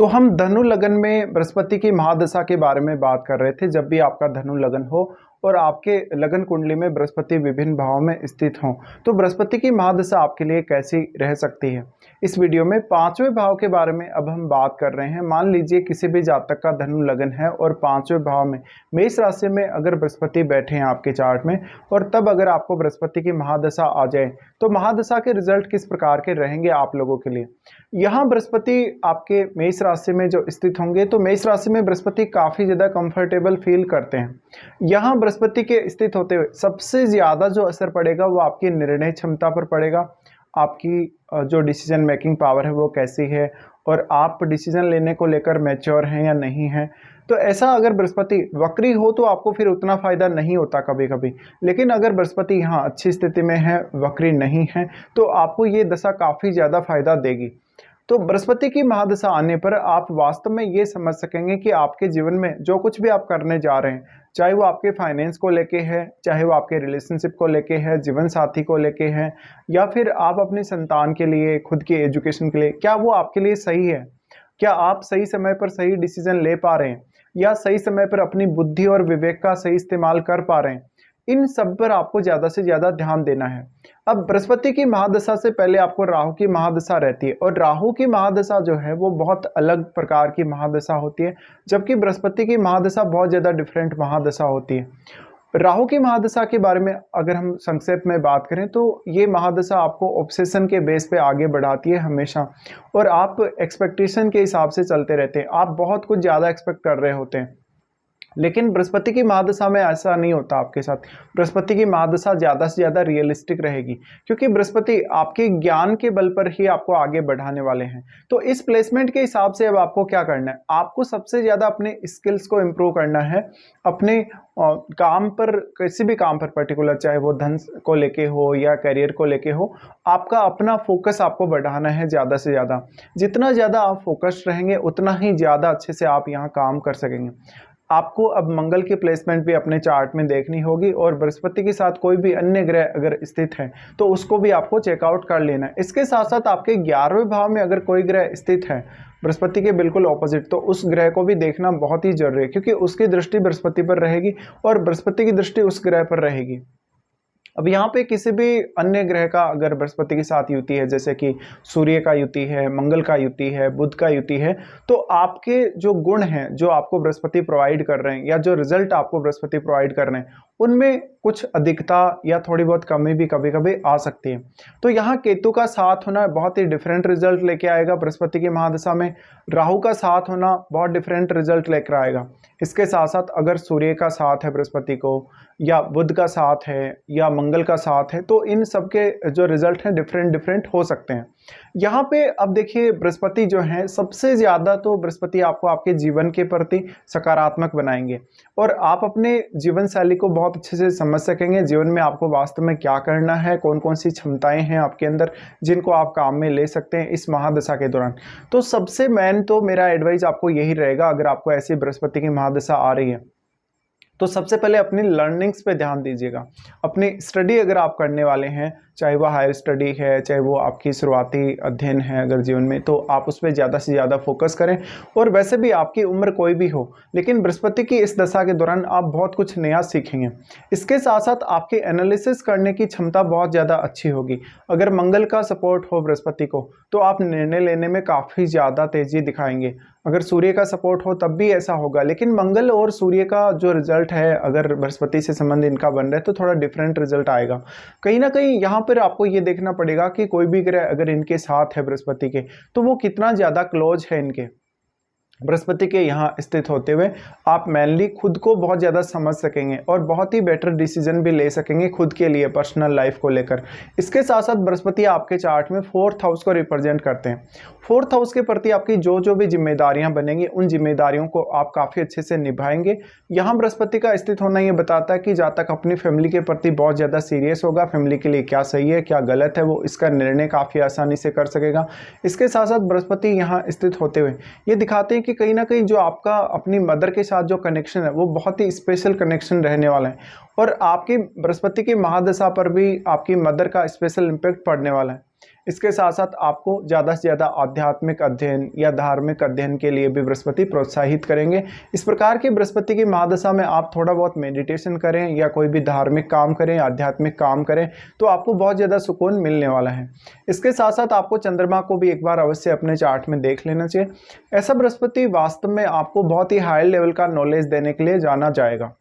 तो हम धनु लगन में बृहस्पति की महादशा के बारे में बात कर रहे थे। जब भी आपका धनु लगन हो और आपके लगन कुंडली में बृहस्पति विभिन्न भावों में स्थित हों, तो बृहस्पति की महादशा आपके लिए कैसी रह सकती है। इस वीडियो में पांचवें भाव के बारे में अब हम बात कर रहे हैं। मान लीजिए किसी भी जातक का धनु लगन है और पांचवें भाव में मेष राशि में अगर बृहस्पति बैठे हैं आपके चार्ट में, और तब अगर आपको बृहस्पति की महादशा आ जाए तो महादशा के रिजल्ट किस प्रकार के रहेंगे आप लोगों के लिए। यहाँ बृहस्पति आपके मेष राशि में जो स्थित होंगे, तो मेष राशि में बृहस्पति काफ़ी ज़्यादा कंफर्टेबल फील करते हैं। यहाँ बृहस्पति के स्थित होते हुए सबसे ज़्यादा जो असर पड़ेगा वो आपकी निर्णय क्षमता पर पड़ेगा। आपकी जो डिसीजन मेकिंग पावर है वो कैसी है, और आप डिसीजन लेने को लेकर मैच्योर हैं या नहीं हैं। तो ऐसा अगर बृहस्पति वक्री हो तो आपको फिर उतना फ़ायदा नहीं होता कभी कभी, लेकिन अगर बृहस्पति यहाँ अच्छी स्थिति में है, वक्री नहीं है, तो आपको ये दशा काफ़ी ज़्यादा फायदा देगी। तो बृहस्पति की महादशा आने पर आप वास्तव में ये समझ सकेंगे कि आपके जीवन में जो कुछ भी आप करने जा रहे हैं, चाहे वो आपके फाइनेंस को लेके है, चाहे वो आपके रिलेशनशिप को लेके है, जीवन साथी को लेके है, या फिर आप अपनी संतान के लिए, खुद की एजुकेशन के लिए, क्या वो आपके लिए सही है। क्या आप सही समय पर सही डिसीजन ले पा रहे हैं, या सही समय पर अपनी बुद्धि और विवेक का सही इस्तेमाल कर पा रहे हैं। इन सब पर आपको ज़्यादा से ज़्यादा ध्यान देना है। अब बृहस्पति की महादशा से पहले आपको राहु की महादशा रहती है, और राहु की महादशा जो है वो बहुत अलग प्रकार की महादशा होती है, जबकि बृहस्पति की महादशा बहुत ज़्यादा डिफरेंट महादशा होती है। राहु की महादशा के बारे में अगर हम संक्षेप में बात करें तो ये महादशा आपको ऑब्सेशन के बेस पे आगे बढ़ाती है हमेशा, और आप एक्सपेक्टेशन के हिसाब से चलते रहते हैं। आप बहुत कुछ ज़्यादा एक्सपेक्ट कर रहे होते हैं, लेकिन बृहस्पति की महादशा में ऐसा नहीं होता आपके साथ। बृहस्पति की महादशा ज़्यादा से ज़्यादा रियलिस्टिक रहेगी, क्योंकि बृहस्पति आपके ज्ञान के बल पर ही आपको आगे बढ़ाने वाले हैं। तो इस प्लेसमेंट के हिसाब से अब आपको क्या करना है, आपको सबसे ज़्यादा अपने स्किल्स को इम्प्रूव करना है। अपने काम पर, किसी भी काम पर पर्टिकुलर, चाहे वो धन को लेके हो या करियर को लेके हो, आपका अपना फोकस आपको बढ़ाना है ज़्यादा से ज़्यादा। जितना ज़्यादा आप फोकस्ड रहेंगे उतना ही ज़्यादा अच्छे से आप यहाँ काम कर सकेंगे। आपको अब मंगल की प्लेसमेंट भी अपने चार्ट में देखनी होगी, और बृहस्पति के साथ कोई भी अन्य ग्रह अगर स्थित है तो उसको भी आपको चेकआउट कर लेना है। इसके साथ साथ आपके 11वें भाव में अगर कोई ग्रह स्थित है बृहस्पति के बिल्कुल ऑपोजिट, तो उस ग्रह को भी देखना बहुत ही जरूरी है, क्योंकि उसकी दृष्टि बृहस्पति पर रहेगी और बृहस्पति की दृष्टि उस ग्रह पर रहेगी। अब यहाँ पे किसी भी अन्य ग्रह का अगर बृहस्पति के साथ युति है, जैसे कि सूर्य का युति है, मंगल का युति है, बुध का युति है, तो आपके जो गुण हैं जो आपको बृहस्पति प्रोवाइड कर रहे हैं, या जो रिजल्ट आपको बृहस्पति प्रोवाइड कर रहे हैं, उनमें कुछ अधिकता या थोड़ी बहुत कमी भी कभी कभी आ सकती है। तो यहाँ केतु का साथ होना बहुत ही डिफरेंट रिजल्ट लेके आएगा बृहस्पति की महादशा में। राहु का साथ होना बहुत डिफरेंट रिजल्ट लेकर आएगा। इसके साथ साथ अगर सूर्य का साथ है बृहस्पति को, या बुध का साथ है, या मंगल का साथ है, तो इन सब के जो रिजल्ट हैं डिफरेंट हो सकते हैं। यहाँ पे अब देखिए बृहस्पति जो है सबसे ज़्यादा, तो बृहस्पति आपको आपके जीवन के प्रति सकारात्मक बनाएंगे, और आप अपने जीवन शैली को बहुत अच्छे से समझ सकेंगे। जीवन में आपको वास्तव में क्या करना है, कौन कौन सी क्षमताएं हैं आपके अंदर जिनको आप काम में ले सकते हैं इस महादशा के दौरान। तो सबसे मेन तो मेरा एडवाइस आपको यही रहेगा, अगर आपको ऐसी बृहस्पति की महादशा आ रही है तो सबसे पहले अपनी लर्निंग्स पे ध्यान दीजिएगा। अपनी स्टडी अगर आप करने वाले हैं, चाहे वो हायर स्टडी है, चाहे वो आपकी शुरुआती अध्ययन है अगर जीवन में, तो आप उस पर ज़्यादा से ज़्यादा फोकस करें। और वैसे भी आपकी उम्र कोई भी हो, लेकिन बृहस्पति की इस दशा के दौरान आप बहुत कुछ नया सीखेंगे। इसके साथ साथ आपकी एनालिसिस करने की क्षमता बहुत ज़्यादा अच्छी होगी। अगर मंगल का सपोर्ट हो बृहस्पति को, तो आप निर्णय लेने में काफ़ी ज़्यादा तेज़ी दिखाएंगे। अगर सूर्य का सपोर्ट हो तब भी ऐसा होगा, लेकिन मंगल और सूर्य का जो रिजल्ट है, अगर बृहस्पति से संबंध इनका बन रहा है, तो थोड़ा डिफरेंट रिजल्ट आएगा। कहीं ना कहीं यहाँ पर आपको ये देखना पड़ेगा कि कोई भी ग्रह अगर इनके साथ है बृहस्पति के, तो वो कितना ज़्यादा क्लोज है इनके। बृहस्पति के यहाँ स्थित होते हुए आप मेनली खुद को बहुत ज़्यादा समझ सकेंगे और बहुत ही बेटर डिसीजन भी ले सकेंगे खुद के लिए, पर्सनल लाइफ को लेकर। इसके साथ साथ बृहस्पति आपके चार्ट में 4th हाउस को रिप्रेजेंट करते हैं। 4th हाउस के प्रति आपकी जो भी जिम्मेदारियां बनेंगी, उन जिम्मेदारियों को आप काफ़ी अच्छे से निभाएंगे। यहाँ बृहस्पति का स्थित होना ये बताता है कि जहाँ तक अपनी फैमिली के प्रति बहुत ज़्यादा सीरियस होगा, फैमिली के लिए क्या सही है क्या गलत है, वो इसका निर्णय काफ़ी आसानी से कर सकेगा। इसके साथ साथ बृहस्पति यहाँ स्थित होते हुए ये दिखाते हैं कि कहीं ना कहीं जो आपका अपनी मदर के साथ जो कनेक्शन है वो बहुत ही स्पेशल कनेक्शन रहने वाला है, और आपकी बृहस्पति की महादशा पर भी आपकी मदर का स्पेशल इम्पैक्ट पड़ने वाला है। इसके साथ साथ आपको ज़्यादा से ज़्यादा आध्यात्मिक अध्ययन या धार्मिक अध्ययन के लिए भी बृहस्पति प्रोत्साहित करेंगे। इस प्रकार की बृहस्पति की महादशा में आप थोड़ा बहुत मेडिटेशन करें या कोई भी धार्मिक काम करें, आध्यात्मिक काम करें, तो आपको बहुत ज़्यादा सुकून मिलने वाला है। इसके साथ साथ आपको चंद्रमा को भी एक बार अवश्य अपने चार्ट में देख लेना चाहिए। ऐसा बृहस्पति वास्तव में आपको बहुत ही हाई लेवल का नॉलेज देने के लिए जाना जाएगा।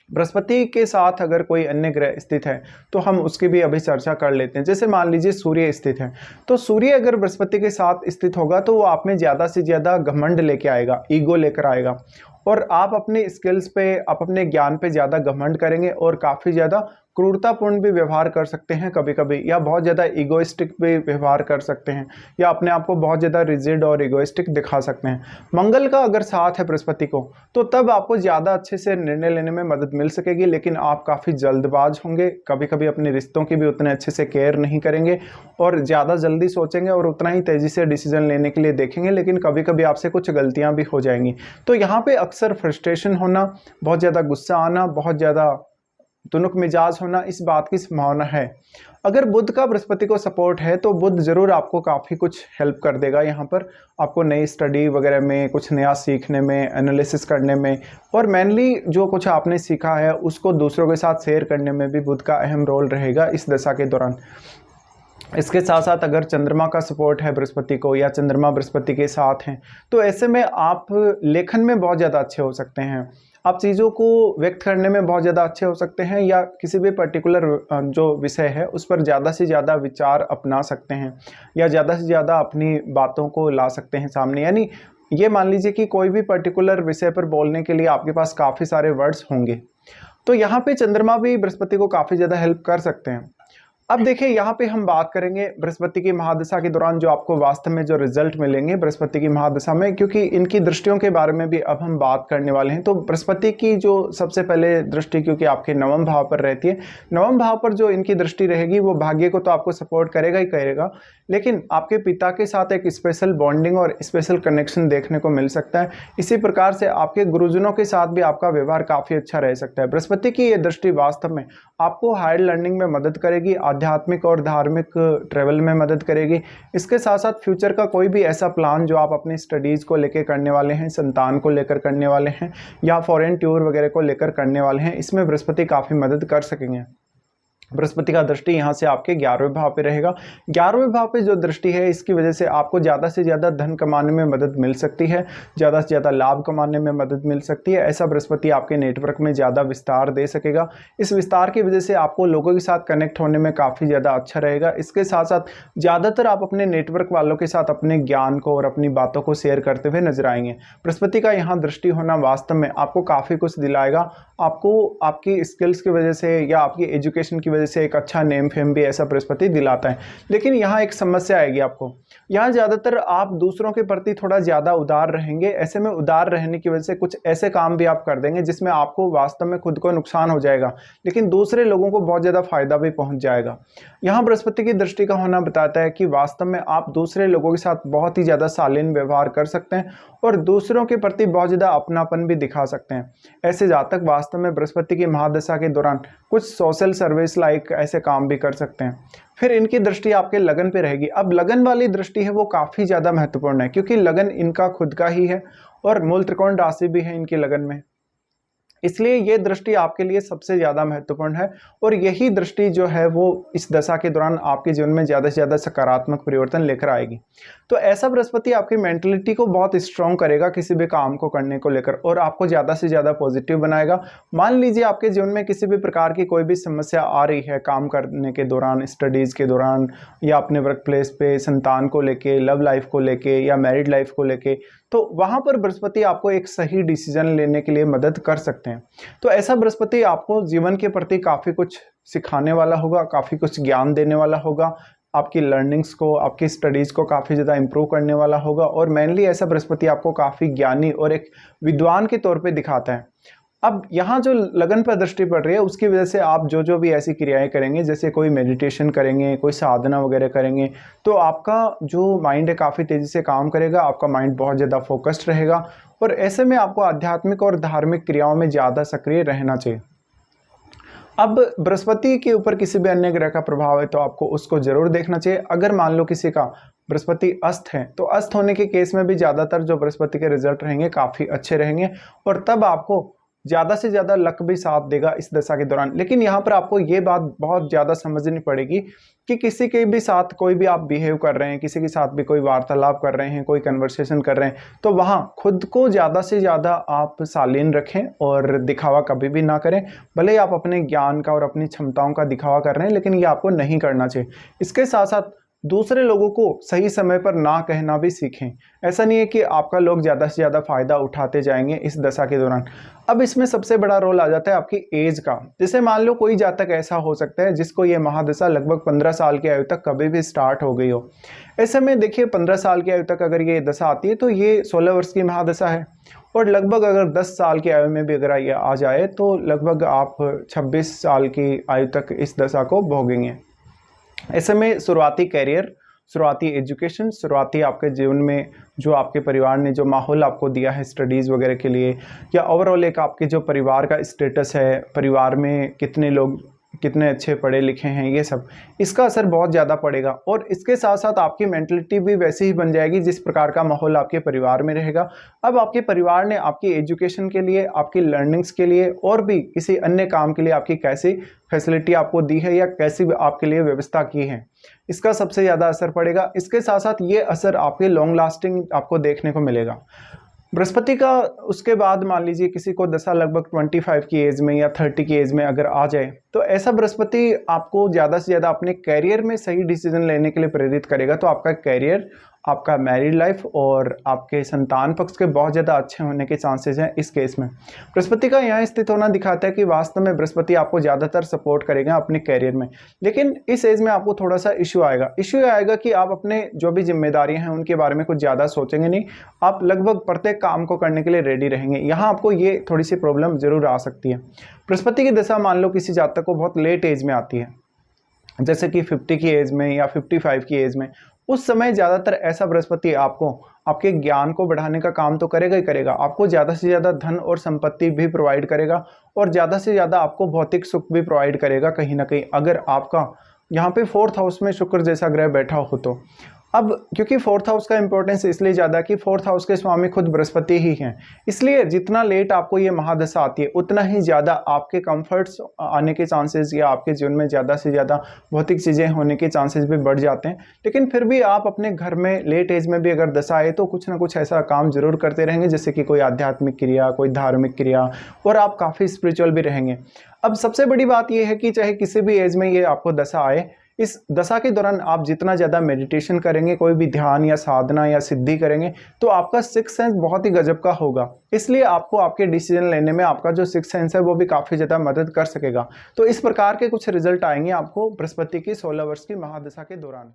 बृहस्पति के साथ अगर कोई अन्य ग्रह स्थित है तो हम उसकी भी अभी चर्चा कर लेते हैं। जैसे मान लीजिए सूर्य स्थित है, तो सूर्य अगर बृहस्पति के साथ स्थित होगा तो वो आप में ज़्यादा से ज़्यादा घमंड लेके आएगा, ईगो लेकर आएगा, और आप अपने स्किल्स पे, आप अपने ज्ञान पे ज़्यादा घमंड करेंगे और काफ़ी ज़्यादा क्रूरतापूर्ण भी व्यवहार कर सकते हैं कभी कभी, या बहुत ज़्यादा ईगोइस्टिक भी व्यवहार कर सकते हैं, या अपने आप को बहुत ज़्यादा रिजिड और ईगोइस्टिक दिखा सकते हैं। मंगल का अगर साथ है बृहस्पति को, तो तब आपको ज़्यादा अच्छे से निर्णय लेने में मदद मिल सकेगी, लेकिन आप काफ़ी जल्दबाज होंगे, कभी कभी अपने रिश्तों की भी उतने अच्छे से केयर नहीं करेंगे और ज़्यादा जल्दी सोचेंगे और उतना ही तेज़ी से डिसीजन लेने के लिए देखेंगे, लेकिन कभी कभी आपसे कुछ गलतियाँ भी हो जाएंगी। तो यहाँ पर अक्सर फ्रस्ट्रेशन होना, बहुत ज़्यादा गुस्सा आना, बहुत ज़्यादा तुनुक मिजाज होना, इस बात की संभावना है। अगर बुध का बृहस्पति को सपोर्ट है तो बुध जरूर आपको काफ़ी कुछ हेल्प कर देगा यहाँ पर, आपको नई स्टडी वगैरह में, कुछ नया सीखने में, एनालिसिस करने में, और मेनली जो कुछ आपने सीखा है उसको दूसरों के साथ शेयर करने में भी बुध का अहम रोल रहेगा इस दशा के दौरान। इसके साथ साथ अगर चंद्रमा का सपोर्ट है बृहस्पति को, या चंद्रमा बृहस्पति के साथ हैं, तो ऐसे में आप लेखन में बहुत ज़्यादा अच्छे हो सकते हैं, आप चीज़ों को व्यक्त करने में बहुत ज़्यादा अच्छे हो सकते हैं, या किसी भी पर्टिकुलर जो विषय है उस पर ज़्यादा से ज़्यादा विचार अपना सकते हैं, या ज़्यादा से ज़्यादा अपनी बातों को ला सकते हैं सामने। यानी ये मान लीजिए कि कोई भी पर्टिकुलर विषय पर बोलने के लिए आपके पास काफ़ी सारे वर्ड्स होंगे, तो यहाँ पे चंद्रमा भी बृहस्पति को काफ़ी ज़्यादा हेल्प कर सकते हैं। अब देखिए यहाँ पे हम बात करेंगे बृहस्पति की महादशा के दौरान जो आपको वास्तव में जो रिजल्ट मिलेंगे बृहस्पति की महादशा में, क्योंकि इनकी दृष्टियों के बारे में भी अब हम बात करने वाले हैं। तो बृहस्पति की जो सबसे पहले दृष्टि, क्योंकि आपके नवम भाव पर रहती है, नवम भाव पर जो इनकी दृष्टि रहेगी वो भाग्य को तो आपको सपोर्ट करेगा ही करेगा, लेकिन आपके पिता के साथ एक स्पेशल बॉन्डिंग और स्पेशल कनेक्शन देखने को मिल सकता है। इसी प्रकार से आपके गुरुजनों के साथ भी आपका व्यवहार काफ़ी अच्छा रह सकता है। बृहस्पति की ये दृष्टि वास्तव में आपको हायर लर्निंग में मदद करेगी, आध्यात्मिक और धार्मिक ट्रेवल में मदद करेगी। इसके साथ साथ फ्यूचर का कोई भी ऐसा प्लान जो आप अपनी स्टडीज़ को लेकर करने वाले हैं, संतान को लेकर करने वाले हैं, या फॉरेन टूर वगैरह को लेकर करने वाले हैं, इसमें बृहस्पति काफ़ी मदद कर सकेंगे। बृहस्पति का दृष्टि यहाँ से आपके 11वें भाव पे रहेगा। 11वें भाव पे जो दृष्टि है इसकी वजह से आपको ज़्यादा से ज़्यादा धन कमाने में मदद मिल सकती है, ज़्यादा से ज़्यादा लाभ कमाने में मदद मिल सकती है। ऐसा बृहस्पति आपके नेटवर्क में ज़्यादा विस्तार दे सकेगा। इस विस्तार की वजह से आपको लोगों के साथ कनेक्ट होने में काफ़ी ज़्यादा अच्छा रहेगा। इसके साथ साथ ज़्यादातर आप अपने नेटवर्क वालों के साथ अपने ज्ञान को और अपनी बातों को शेयर करते हुए नजर आएंगे। बृहस्पति का यहाँ दृष्टि होना वास्तव में आपको काफ़ी कुछ दिलाएगा। आपको आपकी स्किल्स की वजह से या आपकी एजुकेशन की वजह से एक अच्छा नेम फेम भी ऐसा बृहस्पति दिलाता है। लेकिन यहाँ एक समस्या आएगी आपको, यहाँ ज़्यादातर आप दूसरों के प्रति थोड़ा ज़्यादा उदार रहेंगे। ऐसे में उदार रहने की वजह से कुछ ऐसे काम भी आप कर देंगे जिसमें आपको वास्तव में खुद को नुकसान हो जाएगा, लेकिन दूसरे लोगों को बहुत ज़्यादा फायदा भी पहुँच जाएगा। यहाँ बृहस्पति की दृष्टि का होना बताता है कि वास्तव में आप दूसरे लोगों के साथ बहुत ही ज़्यादा शालीन व्यवहार कर सकते हैं और दूसरों के प्रति बहुत ज़्यादा अपनापन भी दिखा सकते हैं। ऐसे जातक वास्तव में बृहस्पति की महादशा के दौरान कुछ सोशल सर्विस लाइक ऐसे काम भी कर सकते हैं। फिर इनकी दृष्टि आपके लगन पे रहेगी। अब लगन वाली दृष्टि है वो काफ़ी ज़्यादा महत्वपूर्ण है, क्योंकि लगन इनका खुद का ही है और मूल त्रिकोण राशि भी है इनकी लगन में, इसलिए ये दृष्टि आपके लिए सबसे ज़्यादा महत्वपूर्ण है। और यही दृष्टि जो है वो इस दशा के दौरान आपके जीवन में ज़्यादा से ज़्यादा सकारात्मक परिवर्तन लेकर आएगी। तो ऐसा बृहस्पति आपकी मेंटलिटी को बहुत स्ट्रॉन्ग करेगा किसी भी काम को करने को लेकर, और आपको ज़्यादा से ज़्यादा पॉजिटिव बनाएगा। मान लीजिए आपके जीवन में किसी भी प्रकार की कोई भी समस्या आ रही है काम करने के दौरान, स्टडीज़ के दौरान, या अपने वर्क प्लेस पे संतान को लेके, लव लाइफ को लेके, या मैरिड लाइफ को लेके, तो वहाँ पर बृहस्पति आपको एक सही डिसीजन लेने के लिए मदद कर सकते हैं। तो ऐसा बृहस्पति आपको जीवन के प्रति काफ़ी कुछ सिखाने वाला होगा, काफ़ी कुछ ज्ञान देने वाला होगा, आपकी लर्निंग्स को, आपकी स्टडीज़ को काफ़ी ज़्यादा इंप्रूव करने वाला होगा। और मेनली ऐसा बृहस्पति आपको काफ़ी ज्ञानी और एक विद्वान के तौर पे दिखाता है। अब यहाँ जो लगन पर दृष्टि पड़ रही है उसकी वजह से आप जो भी ऐसी क्रियाएं करेंगे, जैसे कोई मेडिटेशन करेंगे, कोई साधना वगैरह करेंगे, तो आपका जो माइंड है काफ़ी तेज़ी से काम करेगा, आपका माइंड बहुत ज़्यादा फोकस्ड रहेगा, और ऐसे में आपको आध्यात्मिक और धार्मिक क्रियाओं में ज़्यादा सक्रिय रहना चाहिए। अब बृहस्पति के ऊपर किसी भी अन्य ग्रह का प्रभाव है तो आपको उसको जरूर देखना चाहिए। अगर मान लो किसी का बृहस्पति अस्त है तो अस्त होने के केस में भी ज़्यादातर जो बृहस्पति के रिजल्ट रहेंगे काफ़ी अच्छे रहेंगे, और तब आपको ज़्यादा से ज़्यादा लक भी साथ देगा इस दशा के दौरान। लेकिन यहाँ पर आपको ये बात बहुत ज़्यादा समझनी पड़ेगी कि किसी के भी साथ कोई भी आप बिहेव कर रहे हैं, किसी के साथ भी कोई वार्तालाप कर रहे हैं, कोई कन्वर्सेशन कर रहे हैं, तो वहाँ खुद को ज़्यादा से ज़्यादा आप शालीन रखें और दिखावा कभी भी ना करें। भले ही आप अपने ज्ञान का और अपनी क्षमताओं का दिखावा कर रहे हैं, लेकिन ये आपको नहीं करना चाहिए। इसके साथ साथ दूसरे लोगों को सही समय पर ना कहना भी सीखें। ऐसा नहीं है कि आपका लोग ज़्यादा से ज़्यादा फ़ायदा उठाते जाएंगे इस दशा के दौरान। अब इसमें सबसे बड़ा रोल आ जाता है आपकी एज का। जैसे मान लो कोई जातक ऐसा हो सकता है जिसको ये महादशा लगभग 15 साल की आयु तक कभी भी स्टार्ट हो गई हो। ऐसे में देखिए 15 साल की आयु तक अगर ये दशा आती है तो ये 16 वर्ष की महादशा है, और लगभग अगर 10 साल की आयु में भी अगर ये आ जाए तो लगभग आप 26 साल की आयु तक इस दशा को भोगेंगे। ऐसे में शुरुआती कैरियर, शुरुआती एजुकेशन, शुरुआती आपके जीवन में जो आपके परिवार ने जो माहौल आपको दिया है स्टडीज़ वगैरह के लिए, या ओवरऑल एक आपके जो परिवार का स्टेटस है, परिवार में कितने लोग कितने अच्छे पढ़े लिखे हैं, ये सब इसका असर बहुत ज़्यादा पड़ेगा। और इसके साथ साथ आपकी मेंटलिटी भी वैसी ही बन जाएगी जिस प्रकार का माहौल आपके परिवार में रहेगा। अब आपके परिवार ने आपकी एजुकेशन के लिए, आपकी लर्निंग्स के लिए और भी किसी अन्य काम के लिए आपकी कैसी फैसिलिटी आपको दी है या कैसी आपके लिए व्यवस्था की है, इसका सबसे ज़्यादा असर पड़ेगा। इसके साथ साथ ये असर आपके लॉन्ग लास्टिंग आपको देखने को मिलेगा। बृहस्पति का उसके बाद मान लीजिए किसी को दशा लगभग 25 की एज में या 30 की एज में अगर आ जाए तो ऐसा बृहस्पति आपको ज़्यादा से ज़्यादा अपने कैरियर में सही डिसीजन लेने के लिए प्रेरित करेगा। तो आपका कैरियर, आपका मैरिड लाइफ और आपके संतान पक्ष के बहुत ज़्यादा अच्छे होने के चांसेस हैं इस केस में। बृहस्पति का यहाँ स्थित होना दिखाता है कि वास्तव में बृहस्पति आपको ज़्यादातर सपोर्ट करेगा अपने कैरियर में। लेकिन इस एज में आपको थोड़ा सा इशू आएगा कि आप अपने जो भी जिम्मेदारियां हैं उनके बारे में कुछ ज़्यादा सोचेंगे नहीं, आप लगभग प्रत्येक काम को करने के लिए रेडी रहेंगे। यहाँ आपको ये थोड़ी सी प्रॉब्लम जरूर आ सकती है। बृहस्पति की दशा मान लो किसी जातक को बहुत लेट एज में आती है, जैसे कि 50 की एज में या 55 की एज में, उस समय ज़्यादातर ऐसा बृहस्पति आपको आपके ज्ञान को बढ़ाने का काम तो करेगा ही करेगा, आपको ज़्यादा से ज़्यादा धन और संपत्ति भी प्रोवाइड करेगा और ज़्यादा से ज़्यादा आपको भौतिक सुख भी प्रोवाइड करेगा कहीं ना कहीं, अगर आपका यहाँ पे 4th हाउस में शुक्र जैसा ग्रह बैठा हो तो। अब क्योंकि 4th हाउस का इंपॉर्टेंस इसलिए ज़्यादा कि 4th हाउस के स्वामी खुद बृहस्पति ही हैं, इसलिए जितना लेट आपको ये महादशा आती है उतना ही ज़्यादा आपके कंफर्ट्स आने के चांसेस या आपके जीवन में ज़्यादा से ज़्यादा भौतिक चीज़ें होने के चांसेस भी बढ़ जाते हैं। लेकिन फिर भी आप अपने घर में लेट एज में भी अगर दशा आए तो कुछ ना कुछ ऐसा काम जरूर करते रहेंगे, जैसे कि कोई आध्यात्मिक क्रिया, कोई धार्मिक क्रिया, और आप काफ़ी स्पिरिचुअल भी रहेंगे। अब सबसे बड़ी बात यह है कि चाहे किसी भी एज में ये आपको दशा आए, इस दशा के दौरान आप जितना ज़्यादा मेडिटेशन करेंगे, कोई भी ध्यान या साधना या सिद्धि करेंगे, तो आपका सिक्स सेंस बहुत ही गजब का होगा। इसलिए आपको आपके डिसीजन लेने में आपका जो सिक्स सेंस है वो भी काफ़ी ज़्यादा मदद कर सकेगा। तो इस प्रकार के कुछ रिजल्ट आएंगे आपको बृहस्पति की 16 वर्ष की महादशा के दौरान।